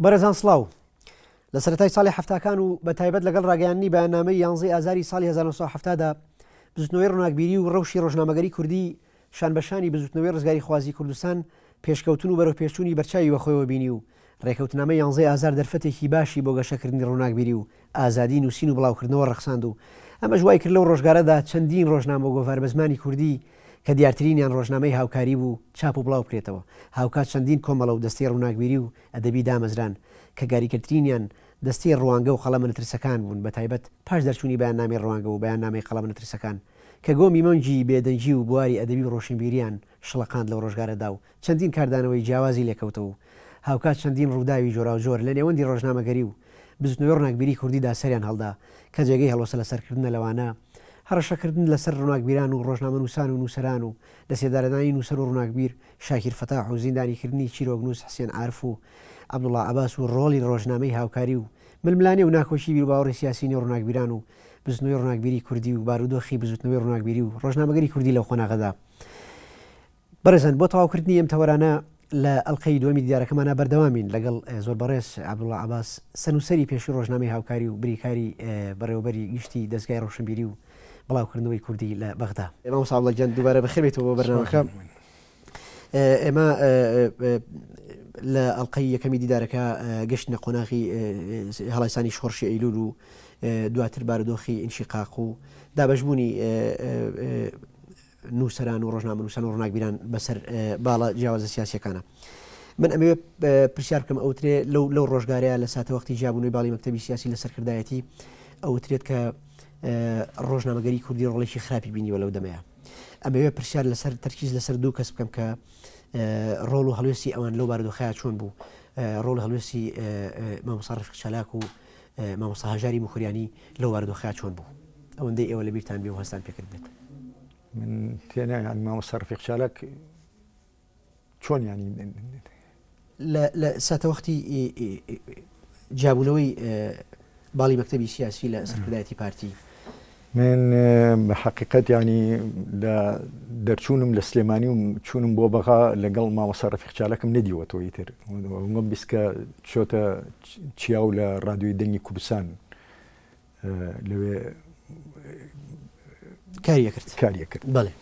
بەرەزان سڵاو لە سەرەتای ساڵی هەفتاکان و بە تایبەت لەگەڵ ڕاگەیاندنی بەیاننامەی 11 ئازاری ساڵی 1970دا بزوتنەوەی ڕووناکبیری و ڕەوشی ڕۆژنامەگەری کوردی شانبەشانی بزوتنەوەی ڕزگاری خوازی کوردستان پێشکەوتن و بەرەو پێشچوونی بەرچاوی بەخۆیەوە بینی و ڕێکەوتنامەی 11 ئازار دەرفەتێکی باشی بۆ گەشەکردنی ڕووناکبیری و ئازادی نووسین و بڵاوکردنەوە ڕەخساند و ئەمە ژوای کرد لەو ڕۆژگارەدا چەندین ڕۆژنامە و گۆڤار بە زمانی کوردی کە دیارترینیان ڕۆژنامەی هاوکاری بوو چاپ و بڵاو بکرێتەوە. هاوکات چەندین کۆمەڵە و دەستەی ڕووناکبیری و ئەدەبی دامەزران کە گاریکردترینیان دەستەی ڕوانگە و قەڵەمە نەترسەکان بوون، بە تایبەت پاش دەرچوونی بەیاننامەی ڕوانگە و بەیاننامەی قەڵەمە نەترسەکان کە گۆمی مەنجی بێدەنجی و بواری ئەدەبی و ڕۆشنبیریان شڵەقاند لەو ڕۆژگارەدا و چەندین کاردانەوەی جیاوازی لێکەوتەوە و هاوکات چەندین ڕووداوی جۆرا و جۆر لە نێوەندی ڕۆژنامەگەری و بزوتنەوەی ڕووناکبیری کوردیدا سەریان هەڵدا کە جێگەی هەڵوەسە لەسەرکردنە لەوانە هەڕەشەکردن لەسەر ڕووناکبیران و ڕۆژنامە نووسان و نووسەران و دەسێدارەدانی نووسەر و ڕووناکبیر شاکیر فەتاح و زیندانیکردنی چیرۆکنووس حسێن عارف و عەبدوڵڵا عەباس و ڕۆڵی ڕۆژنامەی هاوکاری و ململانێ و ناکۆچی بیر و باوەڕی سیاسی نێو ڕووناکبیران و بزوتنەوەی ڕووناکبیری کوردی و بارودۆخی بزوتنەوەی ڕووناکبیری و ڕۆژنامەگەری کوردی لەو خۆناغەدا. بەڕێزان بۆ تەواوکردنی ئەم تەوەرانە لە ئەڵقەی دووەمی دیدارەکەمانە بەردەوامین لەگەڵ زۆر بەڕێز عەبدوڵڵا عەباس سەنووسەری پێشووی ڕۆژنامەی هاوکاری و بریکاری بەڕێوەبەری گشتی دەستگای ڕۆشنبیری و بڵاوکردنەوەی کوردی لە بەغدا. ئێمە ساڵە جەن دووبارە بەخێر بێتەوە بۆ بەرنامەکە. ئێمە لە ئەڵقەی یەکەمی دیدارەکە گەشتنە قۆناغی هەڵایسانی شۆڕشی ئەیلول و دواتر بارودۆخی ئینشیقاق و دابەشبوونی نووسەران و ڕۆژنامە نووسان و ڕووناکبیران بەسەر باڵە جیاوازە سیاسیەکانە. من ئەمەوێ پرسیار بکەم ئەوترێ لەو ڕۆژگارەیە لە ساتە وەختی جیابوونەوەی باڵی مەکتەبی سیاسی لەسەرکردایەتی ئەوترێت کە ڕۆژنامەگەری کوردی ڕۆڵێکی خراپی بینیوە لەو دەمەیە. ئەمەوێ پرسیار لەسەر تەرکیز لەسەر دوو کەس بکەم کە ڕۆڵ و هەڵوێستی ئەوان لەو بارودۆخەیە چۆن بوو، ڕۆڵ هەڵوێستی مامۆستا ڕەفیق چالاک و مامۆستا هەژاری موخوریانی لەو بارودۆخەیە چۆن بوو؟ ئەوەندەی ئێوە لە بیرتان بێ و هەستان پێکرد بێت. من تێنایان مامۆستا ڕەفیق چالاک چۆن ینی لە ساتە وەختی جیابوونەوەی باڵی مەکتەبی سیاسی لە سەرکردایەتی پارتی من بە حقیقەت ینی لە دەرچوونم لە سلێمانی و چوونم بۆ بەغا لەگەڵ مامۆستا ڕەفیق چالاکم نەدیوەتەوەی تر بیستکە چۆتە چیاو لە ڕادیۆی دەنگی کوردستان لەوێ کاریە کرد. بەڵێ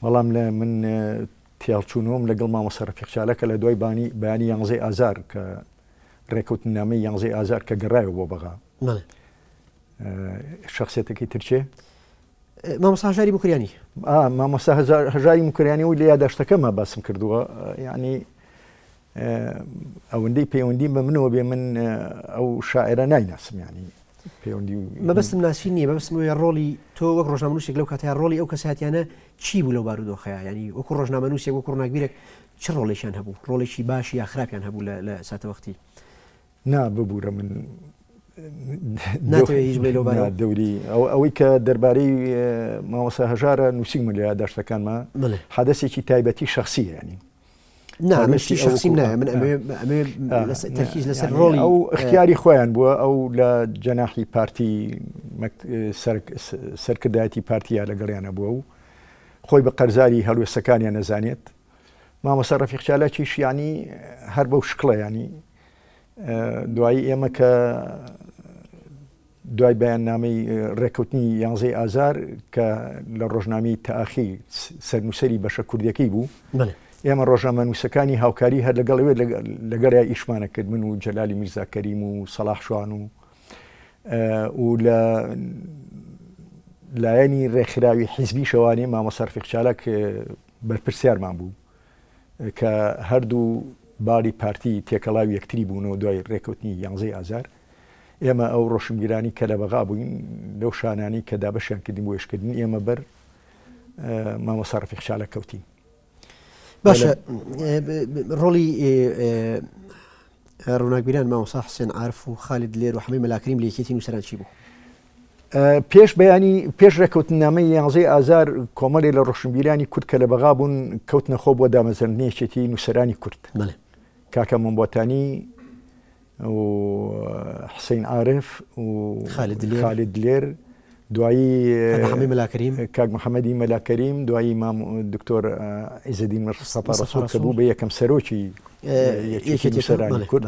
بەڵام لە من تیاڵچوونەوەم لەگەڵ مامۆستا ڕەفیق چالاکە لە دوای بەیانی 11 ئازار کە ڕێکەوتنامەی 11 ئازار کە گەڕایەوە بۆ بەغا. شخصێتەکەی ترچێ مامۆستا هەژاری موکریانی مامۆستا هەژاری موکریانی و لە یادداشتەکەمە باسم کردووە، ینی ئەوەندەی پەیوەندی بە منەوە بێ من ئەو شاعرە نایناسم، ینی پەیوەندی مەبەستم ناسی نییە، بەبستمەوەی ڕۆڵی تۆ وەک ڕۆژنامەنووسێک لەو کاتەیە ڕۆڵی ئەو کەساتیانە چی بوو لەو بارودۆخەیە؟ ینی وەکو ڕۆژنامەنووسێک وەکو ڕووناکبیرێک چ ڕۆڵێکیان هەبوو؟ ڕۆڵێکی باشی یا خراپیان هەبوو لە ساتە وەختی؟ ببوورە من دەوری ئەوەی کە دەربارەی مامۆستا هەژارە نووسیمە لە یادداشتەکانمە حەدەسێکی تایبەتی شخصیە، ینی نامشتی شخصیم نایە، من تەرکیز لەسەر ڕۆڵی ئەو اختیاری خۆیان بووە ئەو لە جەناحی پارتی سەرکردایەتی پارتیە لەگەڵیانە بووە و خۆی بە قەرزاری هەڵوێستەکانیان نەزانێت. مامۆستا ڕەفیق چالاکیش ینی هەر بەو شکڵە، ینی دوایی ئێمە کە دوای بەیاننامەی ڕێکەوتنی 11 ئازار کە لە ڕۆژنامەی تەئاخی سەرنووسەری بەشە کوردیەکەی بوو، ئێمە ڕۆژنامە نووسەکانی هاوکاری هەر لەگەڵەوێ لەگەڕیا ئیشمانە کرد، من و جەلالی میرزا کەریم و سەلاح شوان و لە لایەنی ڕێکخراوی حیزبی شەوانێ مامۆستا ڕەفیق چالاک بەرپرسیارمان بوو کە هەردوو باڵی پارتی تێکەڵاوی یەکتری بوونەوە دوای ڕێکەوتنی 11 ئازار. ئێمە ئەو ڕۆشنبیرانی کە لە بەغا بووین لەو شانانی کە دابەشیان کردین بۆ ێشکردن ئێمە بەر مامۆستا ڕەفیق چالاک کەوتین. باشە، ڕۆڵی ڕووناکبیران مامۆستا حسێن عارف و خالید لێر و حەمەی مەلاکریم لە یەکێتی نووسەران چی بوو؟ پێش ڕێکەوتنامەی 11 ئازار کۆمەڵێ لە ڕۆشنبیرانی کورد کە لە بەغا بوون کەوتنە خۆ بۆ دامەزراندنیەکێتی نووسەرانی کورد، کاکە مەمبۆتانی و حسین عارف و خالید لێر، دوایی کاک محەممەدی مەلاکەریم، دوایی مام دکتۆر عیزەدین مەرسەپا ڕەسوول کە بوو بە یەکەم سەرۆکی یەکێتی نووسەرانی کورد.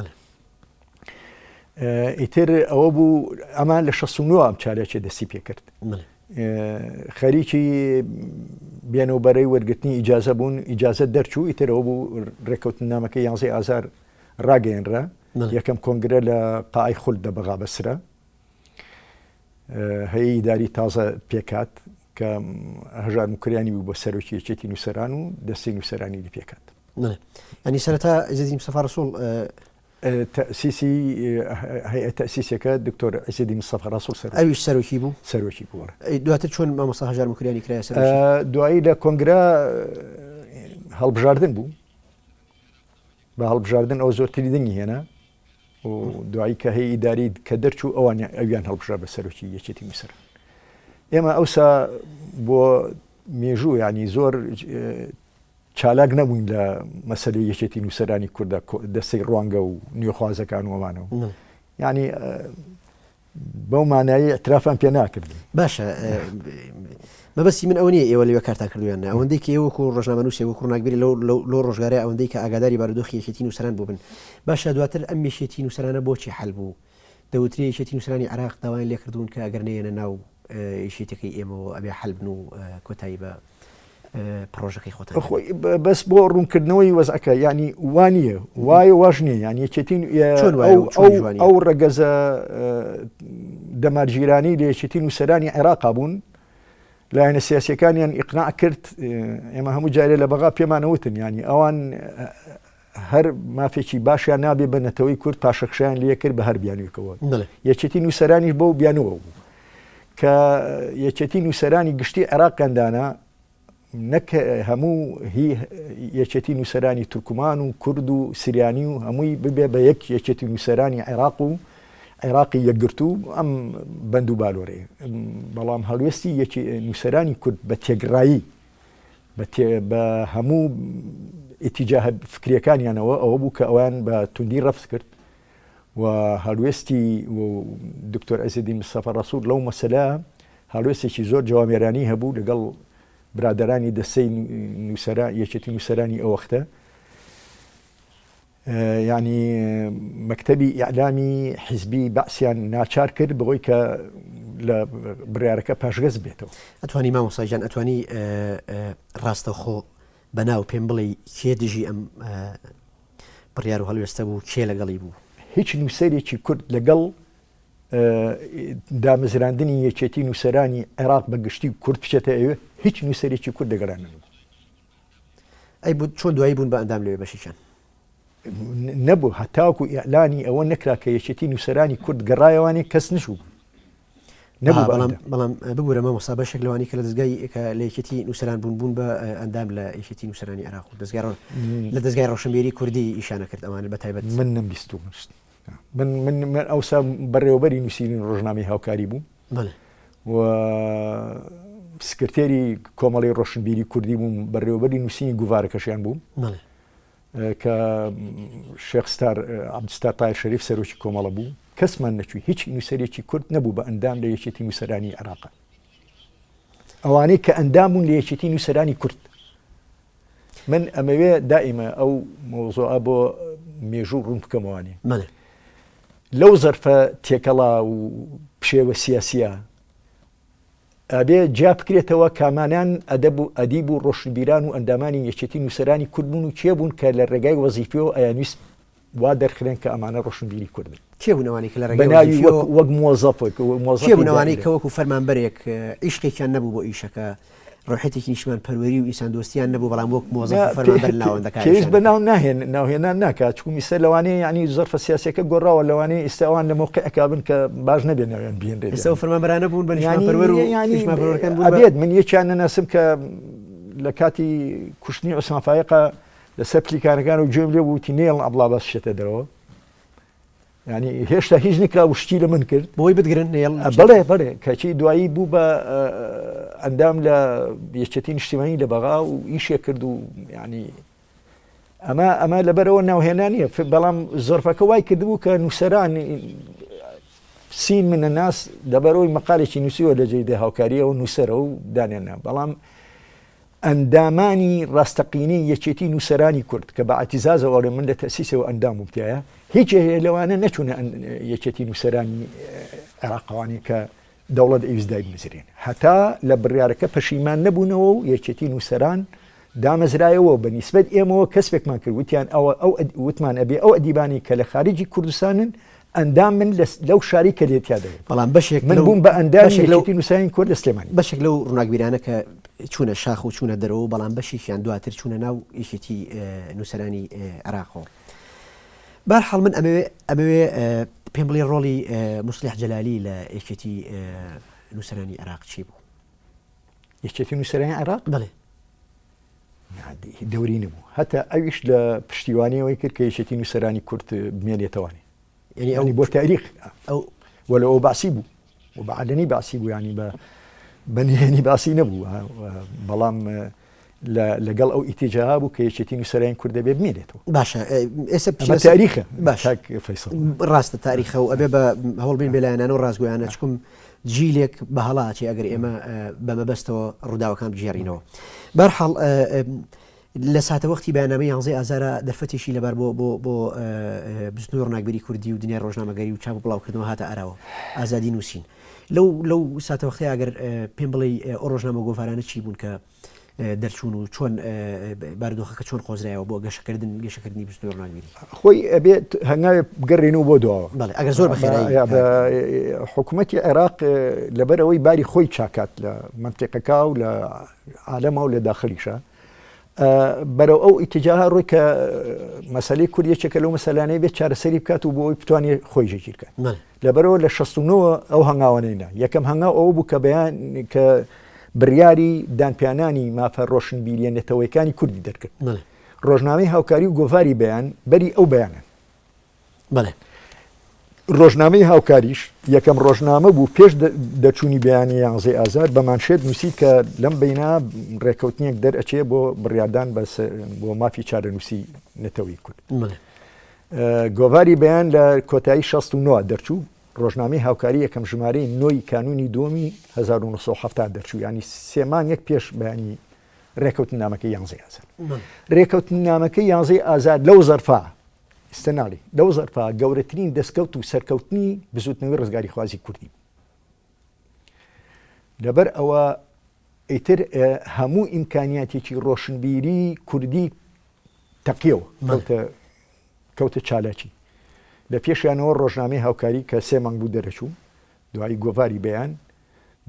ئیتر ئەوە بوو ئەمان لە 69 ئەم چالێکی دەستی پێ کرد خەریکی بێنەوبەرەی وەرگرتنی ئیجازە بوون ئیجازە دەرچوو ئیترەوە بوو ڕێکەوتنامەکە 11 ئازار ڕاگەیەنرا یەکەم کۆنگرە لە قای خولد دەبغا بەسرە هەیەی داری تازە پێکات کە هەژار مکریانی بوو بۆ سەرۆکی یەکێتی نووسەران و دەستی نووسەرانی دی پێکات ینی سەرەتا عیزەدی مستەفا ڕەسوڵ تەسیسی هەیە تەسیسەکە دکتۆر عیزەدی مستەفا ڕەسوڵ ئەویش سەرۆکی بوو سەرۆکی بوو دواتر چۆن مامۆستا هەژار مکریانی کرایە دوایی لە کۆنگرا هەڵبژاردن بوو بە هەڵبژاردن ئەو زۆرتری دەنگی هێنا و دوایی کە هەیە ئیداری کە دەرچوو ئەویان هەڵبژار بە سەرۆکی یەکێتی نووسەران ئێمە ئەوسا بۆ مێژوو ینی زۆر چالاک نەبووین لە مەسەلەی یەکێتی نووسەرانی کوردە دەستەی ڕوانگە و نوێخوازەکان وەمانەوە ینی بەو مانایی ئەترافان پێ ناکردین باشە مەبەستی من ئەو نیە ئێوە لەوێ کارتا کردویان ئەوەندەی کە ئێوەکو ڕۆژنامە نووسێ وەکو ڕووناکبیری لەو ڕۆژگارەیە ئەوەندەی کە ئاگاداری بارودۆخی یەکێتی نووسەران بووبن باشە دواتر ئەم یەکێتی نووسەرانە بۆچی حەل بوو دەوترێ یەکێتی نووسەرانی عێراق داوایان لێکردوون کە ئەگەر نەیەنە ناو یەکێتەکەی ئێمەوە ئەبێ حەل بن و کۆتایی بە پرۆژەکەی خۆتان بەس بۆ ڕوونکردنەوەی وەزعەکە ینی وانە وایە واژ نییە یان یەکێتی ئەو ڕەگەزە دەمارگیرانی لە یەکێتی نووسەرانی عێراقا بوون لایەنە سیاسیەکانیان ئیقناع کرد ئێمە هەموو جارێ لە بەغا پێمانەوتن ینی ئەوان هەر مافێکی باشیان نابێ بنەتەوەی کورد پاشەخشیان لێ کرد بە هەر بیانویەکەوە یەکێتی نووسەرانیش بۆ بیانەوە بوو کە یەکێتی نووسەرانی گشتی عێراقیاندانا نەک هەموو هی یەکێتی نووسەرانی تورکمان و کورد و سریانی و هەمووی ببێ بە یەک یەکێتی نووسەرانی عێراق و عێراقی یەکگرتو ئەم بەند و بالۆرەیە بەڵام هەڵوێستی نووسەرانی کورد بە تێگڕایی بە هەموو ئیتیجاه فکریەکانیانەوە ئەوە بوو کە ئەویان بە توندی ڕەفز کرد و هەڵوێستی دکتۆر عیزەدی مستەفا ڕەسوڵ لەو مەسەلە هەڵوێستێکی زۆر جوامێرانی هەبوو لەگەڵ برادرانی دەستەی یەکێتی نووسەرانی ئەو وەختە ینی مەکتەبی ئیعلامی حیزبی بەعسیان ناچار کرد بەوەی کە لە بڕیارەکە پاشگەز بێتەوە ئەتوانی مامۆستاجان ئەتوانی ڕاستەوخۆ بەناو پێم بڵێ کێ دژی ئەم بڕیار و هەڵوێستە بوو کێ لەگەڵی بوو هیچ نووسەرێکی کورد لەگەڵ دامەزراندنی یەکێتی نووسەرانی عێراق بە گشتی کورد بچێتە ئەوێ هیچ نووسەرێکی کورد دەگەڕانن ئەی بوو چۆن دوایی بوون بە ئەندام لەوێ بەشیشان نەبوو هەتاوکو ئیعلانی ئەوە نەکرا کە یەکێتی نووسەرانی کورد گەڕایەوانی کەس نشوو بەڵام ببوورە مامۆستا بەشێک لەوانی کە لە دەستگای کە لە یەکێتی نووسەران بوون بە ئەندام لە یەکێتی نووسەرانی عێراق و لە دەستگای ڕۆشنبیری کوردی ئیشانە کرد ئەوانە بە تایبەت من نەمبیستوم من ئەوسا بەڕێوەبەری نووسینی ڕۆژنامەی هاوکاری بوو و سکرتێری کۆمەڵی ڕۆشنبیری کوردی بووم بەڕێوەبەری نووسینی گوڤارەکەشیان بووم کە شێخستار عەبدولستار تایر شەریف سەرۆکی کۆمەڵە بوو کەسمان نەچووی هیچ نووسەرێکی کورد نەبوو بە ئەندام لە یەکێتی نووسەرانی عێراق ئەوانەی کە ئەندام بوون لە یەکێتی نووسەرانی کورد من ئەمەوێ دائیمە ئەو مۆزوعە بۆ مێژوو ڕوون بکەمەوانێ لەو زەرفە تێکەڵا و پشێوە سیاسیە ئەبێ جا بکرێتەوە کامانان ئەدەب و ئەدیب و ڕۆشنبیران و ئەندامانی یەکێتی نووسەرانی کورد بوون و کێ بوون کە لە ڕێگای وەزیفەوە ئەیانویست وا دەرخرێن کە ئەمانە ڕۆشنبیری کوردن کێ بوونەوانی کە لە ڕێگای وەک مۆزەفێک کێ بوونەوانی کە وەکو فەرمانبەرێک عیشقێکیان نەبوو بۆ ئیشەکە ڕۆحێتێکی نیشمان پەروەری و ئیسان دۆستیان نەبوو بەڵام وەک مۆزەف فەرمانبەر ناوەندەکان کێش بەناو ناهێن ناوهێنان ناکات چوو میسەر لەوانەیە ینی زەرفە سیاسیەکە گۆڕاوە لەوانەیە ئێستاوان لە موقعەکە بن کە باش نەبێن ناویان بهێنرێت ئێستا فەرمانبەرانە بوون بە نیشمان پەروەر و نیشمان پەروەرەکان بوون ئەبێت من یەکیان نەناسم کە لە کاتی کوشتنی عوسمان فایقە لەسەر پلیکانەکان و گوێم لێ بووتی نێڵ ئەبڵا باس شێتە دەرەوە ینی هێشتا هیچ نکرا و شتی لە من کرد بۆی بگرن بڵێ کەچی دوایی بوو بە ئەندام لە یەکێتی نیشتیمانی لە بەغا و ئیشێ کرد و ینی ئەمە لەبەرەوە ناوهێنانیە بەڵام زۆرفەکە وای کردبوو کە نووسەران سین منە ناس دەبەرەوەی مەقالێکی نووسیوە لە جێدە هاوکاریەوە نووسەرە و دانێنا بەڵام ئەندامانی ڕاستەقینەی یەکێتی نووسەرانی کورد کە بە ئاتیزازەوەڵێ من لە تەسیسەوە ئەندام وتایە هیچ لەوانە نەچوونە یەکێتی نووسەرانی عێراقەوانی کە دەوڵەت ئەویزدای بمزرێن هەتا لە بڕیارەکە پەشیمان نەبوونەوە و یەکێتی نووسەران دامەزرایەوە بە نیسبەت ئێمەوە کەسێکمان کرد وتیان ئەو وتمان ئەبێ ئەو ئەدیبانی کە لە خارجی کوردستانن ئەندام من لەو شاری کە لێتیا دەوێت بەڵام بەشێک من بووم بە ئەندامی یەکێتی نووسانی کورد لە سلێمانی بەشێک لەو ڕووناکبیرانە کە چوونە شاخ و چوونە دەرەوە بەڵام بەشێکیان دواتر چوونە ناو یەکێتی نووسەرانی عێراقەوە بەرحاڵ من ئەمەوێ پێم بڵێ ڕۆڵی موسلیح جەلالی لە یەکێتی نووسەرانی عێراق چی بوو یەکێتی نووسەرانی عێراق بڵێ دەوری نەبوو هەتا ئەویش لە پشتیوانیەوەی کرد کە یەکێتی نووسەرانی کورد بمێنێتەوەنی ینی ئەو بۆ تاریخ ئەو وەلەوە باسی بوو و بەعادنی باسی بوو ینی بە نهێنی باسی نەبوو بەڵام لەگەڵ ئەو ئیتیجاها بوو کە یەکێتی نووسەرانی کورد دەبێ بمێنێتەوە باشە ئێستا تاریخە باش فەیسڵ ڕاستە تاریخە و ئەبێ بە هەوڵبین بێلایەنانەوە ڕازگویانە چکم جیلێک بە هەڵاتی ئەگەر ئێمە بەمەبەستەوە ڕووداوەکان بژێڕینەوە بەرحاڵ لە ساتە وەختی بەیاننامەی 11 ئازارە دەرفەتێکی لەبەر بۆ بستنەوەی ڕۆناکبەری کوردی و دنیای ڕۆژنامەگەری و چاپ بڵاوکردنەوە هاتە ئاراوە ئازادی نووسین لەو ساتە وەختی ئەگەر پێم بڵێ ئەو ڕۆژنامە گۆڤارانە چی بوون کە دەرچوون و چۆن بارودۆخەکە چۆن خۆزرایەوە بۆ گەشەکردنی بستنەوەی ڕۆناکبەری خۆی ئەبێت هەنگاوێ بگەڕێنەوە بۆ دواوە بەڵێ ئەگەر زۆر بەخێرایی حکوومەتی عێراق لەبەرەوەی باری خۆی چاکات لە منتیقەکە و لە عالەما و لە داخلیشە بەرەو ئەو ئیتیجاها ڕووی کە مەسەلەی کورد یەکێکە لەو مەسەلانەی بێت چارەسەری بکات و بۆ ئەوی بتوانێت خۆی ژەگیر بکات لەبەرەوە لە 69 ئەو هەنگاوانەیە یەکەم هەنگاو ئەوە بوو کە بەیان کە بڕیاری دانپیانانی مافە ڕۆشنبیریە نێتەوەیەکانی کوردی دەرکرد ڕۆژنامەی هاوکاری و گۆڤاری بەیان بەری ئەو بەیانن بەڵێ ڕۆژنامەی هاوکاریش یەکەم ڕۆژنامە بوو پێش دەچوونی بەیانی 11 ئازار بەمانشێت نووسی کە لەم بەینا ڕێکەوتنیەک دەرئەچێ بۆ بڕیاردان بۆ مافی چارەنووسی نێتەوەی کورد گۆڤاری بەیان لە کۆتایی 69 دەرچوو ڕۆژنامەی هاوکاری یەکەم ژمارەی نۆی کانونی دووەمی 1970 دەرچوو ینی سێمانێک پێش بەیانی ڕێکەوتنامەکەی 11 ئازار ڕێکەوتنامەکەی 11 ئازار لەو زەرفا استناڵی لەو زەرفا گەورەترین دەستکەوت و سەرکەوتنی بزوتنەوەی ڕزگاری خوازی کوردی لەبەر ئەوە ئیتر هەموو ئیمکانیاتێکی ڕۆشنبیری کوردی تەقیەوە کەوتە چالاکی لە پێشیانەوە ڕۆژنامەی هاوکاری کە 3 مانگ بوو دەرەچوو دوایی گۆڤاری بەیان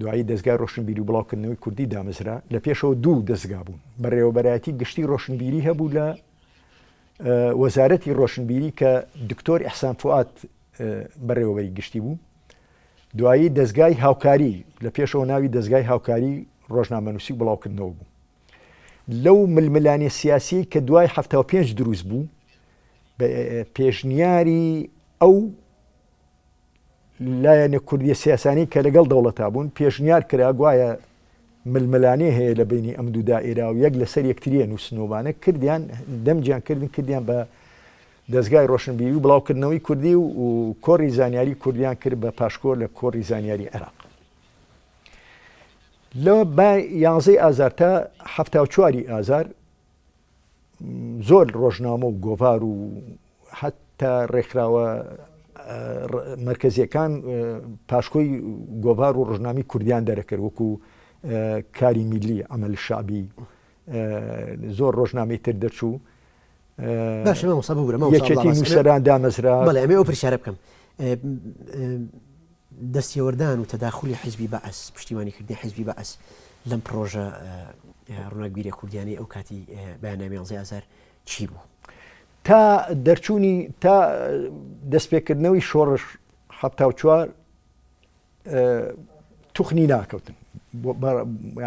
دوایی دەستگای ڕۆشنبیری و بڵاوکردنەوەی کوردی دامەزرا لە پێشەوە 2 دەستگا بوون بەڕێوەبەرایەتی گشتی ڕۆشنبیری هەبوو لە وەزارەتی ڕۆشنبیری کە دکتۆر ئەحسان فوات بەڕێوەبەری گشتی بوو دوایی دەستگای هاوکاری لە پێشەوە ناوی دەستگای هاوکاری ڕۆژنامەنووسی و بڵاوکردنەوە بوو لەو ململانێ سیاسی کە دوای 75 دروست بوو پێشنیاری ئەو لایەنە کوردیە سیاسانی کە لەگەڵ دەوڵەتا بوون پێشنیار کرا گوایە ململانێ هەیە لە بینی ئەم دوو دائێرا و یەک لەسەر یەکتریە نووسنەوەبانە کردیان دەمجیان کردیان بە دەستگای ڕۆشنبیری و بڵاوکردنەوەی کوردی و کۆڕی زانیاری کوردیان کرد بە پاشکۆر لە کۆڕی زانیاری عێراق لەوە با 11 ئازار تا 74 ئازار زۆر ڕۆژنامە و گۆڤار و حتا ڕێکخراوە مرکزیەکان پاشکۆی گۆڤار و ڕۆژنامی کوردیان دەرەکرد وەکو کاری میلی ئەمەل شعبی زۆر ڕۆژنامەی تر دەرچوو یەکێتی نووسەران دامەزرا بەڵێ ئەمێ ئەو پرسیارە بکەم دەستیەوەردان و تەداخلی حیزبی بەعەس پشتیوانیکردنی حیزبی بەعەس لەم پرۆژە ڕۆناکبیریە کوردیانی ئەو کاتی بەیاننامەی 11 ئازار چی بوو تا دەرچوونی تا دەستپێکردنەوەی شۆڕش 74 توخنی ناکەوتن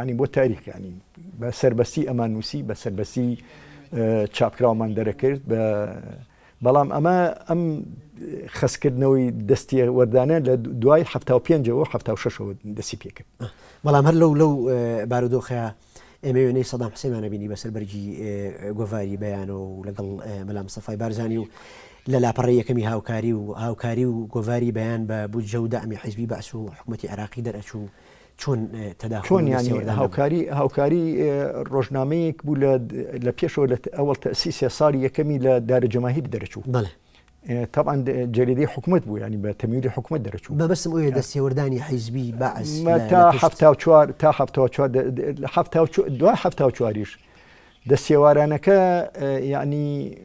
ینی بۆ تاریخ ینی بە سەربەستی ئەمان نووسی بە سەربەستی چاپکراومان دەرەکرد بەڵام ئەمە ئەم خەسکردنەوەی دەستی وەردانە لە دوای 75ەوە 76ەوە دەستی پێکرد بەڵام هەر لەو بارودۆخەیە ئێمە وێنەی سەدام حوسێنمانە بینی بەسەر بەرگی گۆڤاری بەیانەوە و لەگەڵ مەلا مستەفای بارزانی و لە لاپەڕی یەکەمی هاوکاری و گۆڤاری بەیان بە بودجە و داعمی حیزبی بەعس و حکوومەتی عێراقی دەرئەچوو چۆن تەداخل چۆن ینی هاوکاری ڕۆژنامەیەک بوو لە پێشەوە لە ئەوڵ تەسیسە ساڵی یەکەمی لە دارە جەماهیر دەرەچوو طبعا جەریدەی حکومت بوو ینی بە تەمیلی حکومت دەرەچوو بەبەستم ئەوەیە دەستێوەردانی حیزبی بەعس دوای 74 دەستێوارانەکە یعنی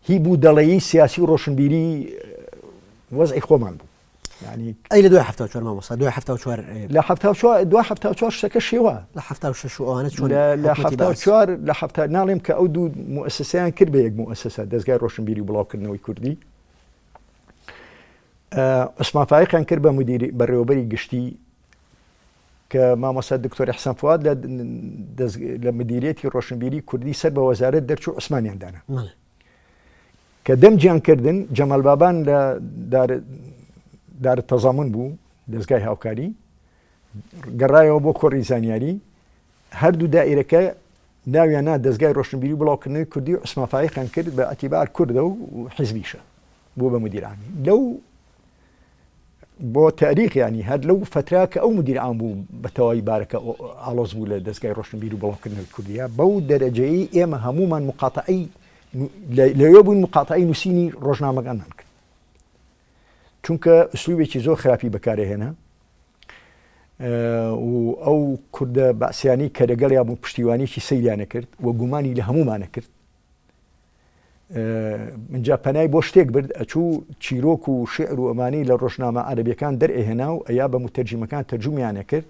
هی بوو دەڵێی سیاسی و ڕۆشنبیری وەزعی خۆمان بوو يعني اي لدوي حفتة وشوار ما وصل دوي حفتة وشوار لا حفتة وشوار دوي حفتة وشوار شتك شيوا لا حفتة وش وانا شو لا حفتة وشوار لا حفتة نعلم كأودو مؤسسان كربية مؤسسات دزجاي روشنبيري بلاك النووي كردي اسمع فايق كان كربة مدير بريوبري قشتي كما مصاد دكتور إحسان فؤاد لمديريتي روشنبيري كردي سرب وزارة درشو عثماني عندنا كدم جان كردن جمال بابان دار التضامن بو دزگای هاوکاری گەڕایەوە بۆ کۆڕی زانیاری هەردوو دائیرەکە ناویانە دەستگای ڕۆشنبیری و بڵاوکردنەوەی کوردی و عوسمافایقیان کرد بە ئەتیبار کوردە و حیزبیشە بۆ بە مدیرعامی لەو بۆ تاریخ ینی هەر لەو فترا کە ئەو مدیرعام بوو بە تەواوی بارەکە ئاڵۆز بوو لە دەستگای ڕۆشنبیری و بڵاوکردنەوەی کوردیە بەو دەرەجەیە ئێمە هەمومان مقاتعی لەوێ بووین مقاتعی نووسینی ڕۆژنامەکانمان کرد چونکە ئوسلوبێکی زۆر خراپی بەکارهێنا و ئەو کوردە بەعسیانی کە لەگەڵیا بوو پشتیوانیی سەیریانە کرد و گومانی لە هەمومانە کرد منجا پەنای بۆ شتێک برد ئەچوو چیرۆک و شعر و ئەمانەی لە ڕۆژنامە عەرەبیەکان دەرئێهێنا و ئەیا بە متەرجیمەکان تەرجومیانە کرد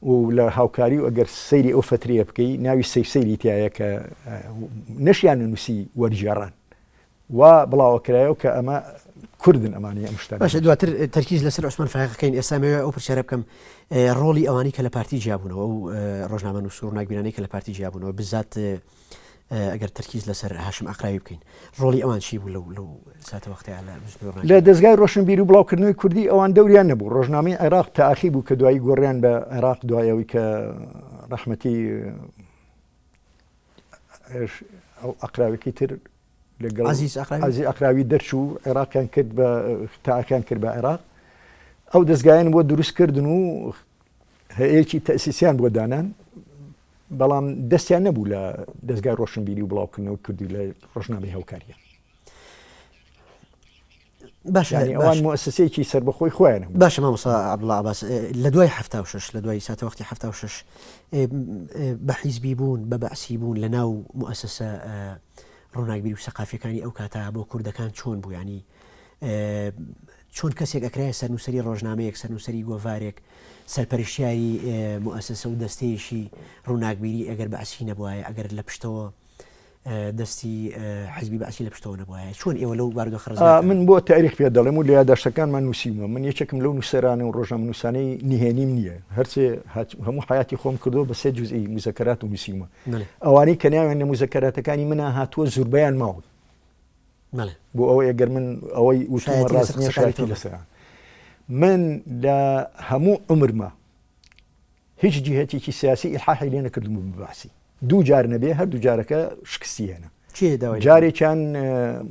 و لە هاوکاری و ئەگەر سەیری ئەو فترەیە بکەی ناوی سەیری تایە کە نەشیان نووسی وەرجێڕان و بڵاوەکرایەوە کە ئەمە كردن أمانية مشتركة. باش دواتر تركيز لسر عثمان فايق كاين اسامي او برشاره بكم رولي اواني كلا بارتي جابون او روجنامه نصور ناقبيناني كلا بارتي جابون وبالذات اگر تركيز لسر هاشم عقراوي بكاين رولي اوان شي بو لو ساعه وقتي على مزدور لا دزغاي روشنبيري بلاوكردنوي كردي اوان دوريان نبو روجنامه عراق تاخيب وكدواي غوريان بعراق دوايوي ك رحمتي او عقراوي كتر عزيز أقراوي درشو عراق كان كرد كان كرد بعراق أو دزجاين بود دروس كردنو هيك تأسيسيان بودانان بلام دستيان نبو لا دزجاي روشنبيري وبلاوكردنەوەی کوردی لە ڕۆژنامەی هاوکاریە باش يعني اوان مؤسسەیەکی سربەخۆی خۆیانە باش مامۆستا عەبدوڵڵا عەباس لە دوای 76 لە دوای ساتە وەختی 76 بە حیزبی بوون بە بەعسی بوون لە ناو مؤسسە ڕۆناکبیری و سەقافیەکانی ئەو کاتا بۆ کوردەکان چۆن بوو ینی چۆن کەسێک ئەکرایە سەرنووسەری ڕۆژنامەیەک سەرنووسەری گۆڤارێک سەرپەرشتیاری مؤسسە و دەستەیەشی ڕووناکبیری ئەگەر بەعسی نەبوایە ئەگەر لە پشتەوە دەستی حیزبی بەعسی لە پشتەوە نەبوایە چۆن ئێوە لەو بارودۆ خڕزگار من بۆ تاریخ پێ دەڵێم و لە یادداشتەکانمان نووسیمەوە من یەکێکم لەو نووسەرانە و ڕۆژنامە نووسانەی نهێنیم نییە هەرچێ هەموو حیاتی خۆم کردو بە سێ جوزئی موزەکەرات و نووسیمە ئەوانەی کە ناویان لە موزەکەراتەکانی منە هاتووە زوربەیان ماوە بۆ ئەوەی ئەگەر من ئەوەی وتومە ڕاستنیە شایەتی لەسەر من لە هەموو عمرمە هیچ جهەتێکی سیاسی ئیلحاحی لێ نەکردم بە بەعسی دوو جار نەبێ هەردوو جارەکە شکستی هێنا جارێکیان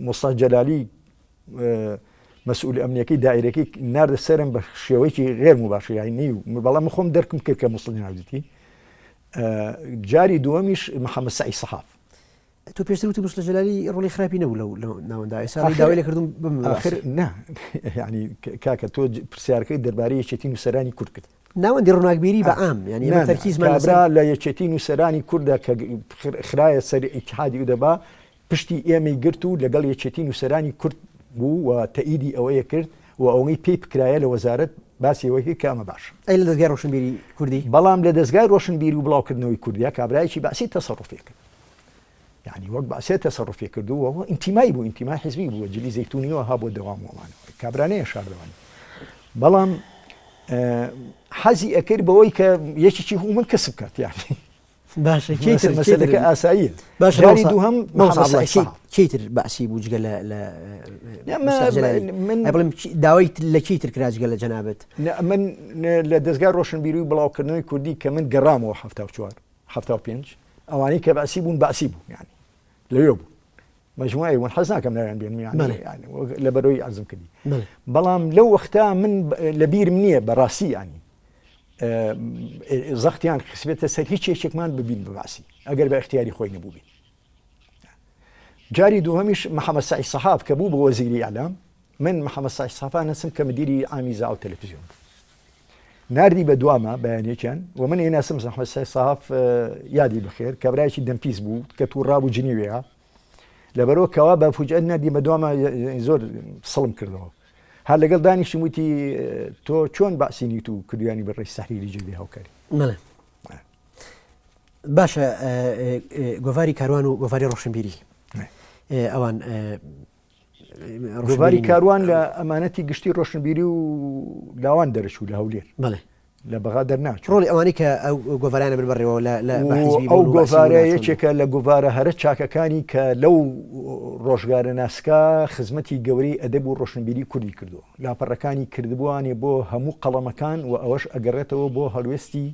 مۆستا جەلالی مەسئول ئەمنیەکەی دائیرەکەی ناردە سەرم بە شێوەیەکی غێر مباشر یعنی بەڵام خۆم دەرکم کرد کە مووسڵی ناوزیتی جاری دووەمیش محەممەد سعی سەحاف تۆ پێشتر وتی مووسڵی جەلالی ڕۆڵی خراپی نەبوو لەو ناوەندا ئێستا داوای لێ کردوم آخر نه یعنی کاکە تۆ پرسیارەکەی دەربارەی یەکێتی نووسەرانی کورد کرد ناوەندی ڕووناکبیری بە عام ینی ئێمە تەرکیزمان لەبرا لە یەکێتی نووسەرانی کوردە کە خرایە سەر ئیتحادی و دەبا پشتی ئێمەی گرت و لەگەڵ یەکێتی نووسەرانی کورد بوو و تەئیدی ئەوەیە کرد و ئەوەی پێی بکرایە لە وەزارەت باسی ئەوەی کە ئەمە باش ئەی لە دەستگای ڕۆشنبیری کوردی بەڵام لە دەستگای ڕۆشنبیری و بڵاوکردنەوەی کوردیا کابرایەکی باسی تەسەڕوفێ کرد يعني وەک باسێ تەسەڕوفێ کردووە ئینتیمای بوو ئینتیمای حیزبی بووە جلی زەیتونیەوە ها بۆ دەوامەوەمانەوە کابرانەیە شاردەوانی بەڵام حەزی ئەکرد بەوەی کە یەکێکی هوو من کەسب کات یعنی باشە مەسەلەکە ئاساییە باش جاری دووهەم کەیتر بەعسی بوو جگە لە داوای لە کەیتر کرا جگە لە جەنابەت من لە دەستگای ڕۆشنبیری و بڵاوکردنەوەی کوردی کە من گەڕامەوە 75 ئەوانەی کە بەعسی بوون بەعسی بوو یعنی لەوێ بوو مجموعی ون حەز ناکەم ناویان بێنم یعنی لە بەرەوەی عەرزم کردی بەڵام لەو وەختە من لەبیرم نییە بەڕاستی ینی زەختیان خسبێتە سەر هیچ یەکێکمان ببین بباسی ئەگەر بە اختیاری خۆی نەبووبین. جاری دووهەمیش محەممەد سعی سەحاب کە بوو بە وەزیری ئەعلام، من محەممەد سعی سەحاب نەسم کە مدیری عامی زاو تەلەڤیزیۆن ناردی بە دوامە بەیانێکیان و من ئێناسم محەممەد سعی سەحاب یادی بخێر کە برایەکی دەمپیس بوو کە تووڕابوو جنیوەیە لەبەرەوە کەوا بە فوجئەت ناردی بە دوامە زۆر سڵم کردەوە. هەر لەگەڵ دانیشتم وتی تۆ چۆن باسینیت و کردویانی بەڕێی سەحریری جێبێ هاوکاری. باشە گۆڤاری کاروان و گۆڤاری ڕۆشنبیری ئەوان گۆڤاری کاروان لە ئەمانەتی گشتی ڕۆشنبیری و لاوان دەرەچوو لە هەولێر لە بەغا دەرناچوو. ڕۆڵی ئەوانی کە ئەو گۆڤارانە بڕێەوە ئەو گۆڤارە یەکێکە لە گۆڤارە هەرە چاکەکانی کە لەو ڕۆژگارە ناسکا خزمەتی گەورەی ئەدەب و ڕۆشنبیری کوردی کردووە. لاپەڕەکانی کردبووانێ بۆ هەموو قەڵەمەکان و ئەوەش ئەگەڕێتەوە بۆ هەڵوێستی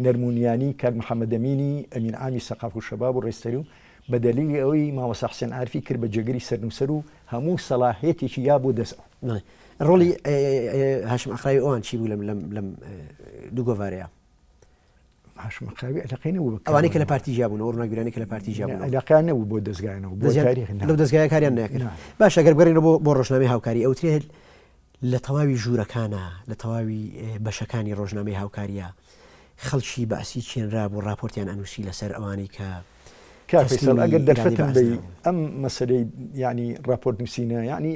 نەرمونیانی کاک محەممەد ئەمینی ئەمین عامی سەقاف و شەباب و ڕێستەری و بە دەلیلی ئەوەی مامۆستا حسێن عارفی کرد بە جێگەری سەرنووسەر و هەموو سەلاحیەتێکی یا بۆ دەستەوە. ڕۆڵی هاشم ئەقراوی ئەوان چی بوو لەم دوو گۆڤارەیە؟ هاشم ئەقراوی علاقەی نەبوو ئەوانەی کە لە پارتی ژیابوون و ڕۆناگیرانی کە لە پارتی ژیابوون علاقە نەبوو بۆ دەستگایانەوە لەو دەستگای کاریان ناکرد. باش ئەگەر بگەڕێنەوە بۆ ڕۆژنامەی هاوکاری ئەوترێت لە تەواوی ژوورەکانە لە تەواوی بەشەکانی ڕۆژنامەی هاوکاریە خەڵکی بەعسی چێنرا بۆ راپۆرتیان ئەنووسی لەسەر ئەوانەی کە کافیسەڵ ئەگەر دەرفەتم بی ئەم مەسلەی ینی راپۆرت نووسینە ینی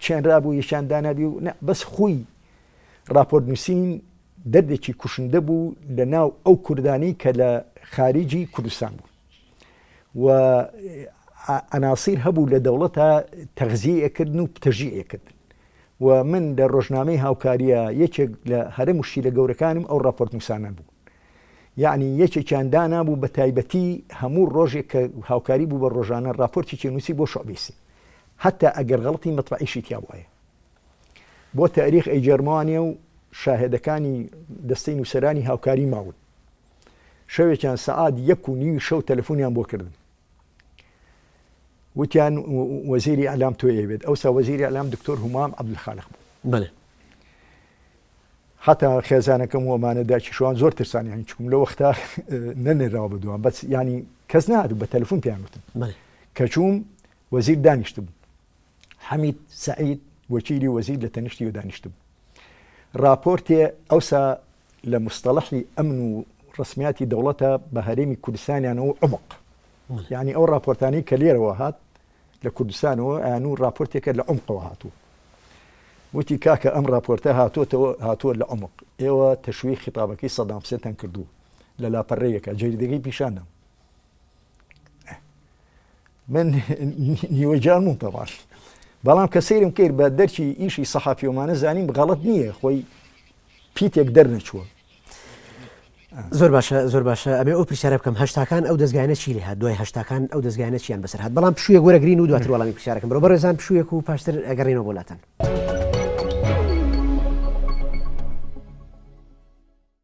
چێنرا بوو یشاندانابی و بەس خۆی راپۆرت نووسین دەردێکی کوشندە بوو لە ناو ئەو کوردانی کە لە خارجی کوردستان بوو و ئەناسیر هەبوو لە دەوڵەتە تەغزیەکردن و تەژیعەکردن و من لە ڕۆژنامەی هاوکاریە یەکێک لە هەرە مشکلە گەورەکانم ئەو راپۆرت نووسانە بوو. یعنی یەکێکیان دانابوو بە تایبەتی هەموو ڕۆژێک کە هاوکاری بوو بە ڕۆژانە راپۆرتی چێنووسی بۆ شعبێسی حتا ئەگەر غەڵەتی مەتبعیشی تیا بووایە بۆ تاریخ ئەیجەرمانێ و شاهێدەکانی دەستەی نووسەرانی هاوکاری ماون. شەوێکیان سەعات 1:30 شەو تەلەفۆنیان بۆ کردن وتیان وەزیری ئەعلام تۆ ئەوێت ئەوسا وەزیری ئەعلام دکتۆر هومام عەبدولخالق بوو. حتا خێزانەکەم وەمانە داچیشوان زۆر ترسانیان چکم لە وەختا نەنێراوە بەدووان بەس ینی کەس نهاتوو بە تەلەفۆن پێیان وتم کە چووم وەزیر دانیشت بوو حەمید سەعید وەکیلی وەزیر لە تەنیشتی و دانیشت بوو. راپۆرتێ ئەوسا لە مستەڵەحی ئەمن و ڕسمیاتی دەوڵەتە بە هەرێمی کوردستانیانەوە عمق یعنی ئەو راپۆرتانی کە لێرەوە هات لە کوردستانەوە ئەیان و راپۆرتێکە لە عمقەوە هاتووە. وتی کاکە ئەم راپۆرتە هاتووە لە عمق ئێوە تەشوی خیتابەکەی سەدام حوسێنتان کردووە لە لاپەڕەیەکە جەریدەکەی پیشاندەم من نیوەجانمون تەواش بەڵام کە سەیرم کرد بە دەرچی ئیشی سەحافیۆمانە زانیم غەڵەت نییە خۆی پیتێک دەرنەچووە. زۆر باشە ئەمێ ئەو پرسیارە بکەم هەشتاکان ئەو دەستگایانە چی لێ هات دوای هەشتاکان ئەو دەستگایانە چیان بەسەر هات بەڵام پشوویەک وەرەگرین و دواتر وەڵامی پرسیارەکەم بەڕێزان پشوویەک و پاشتر ئەگەڕێنەوە بۆلاتەن.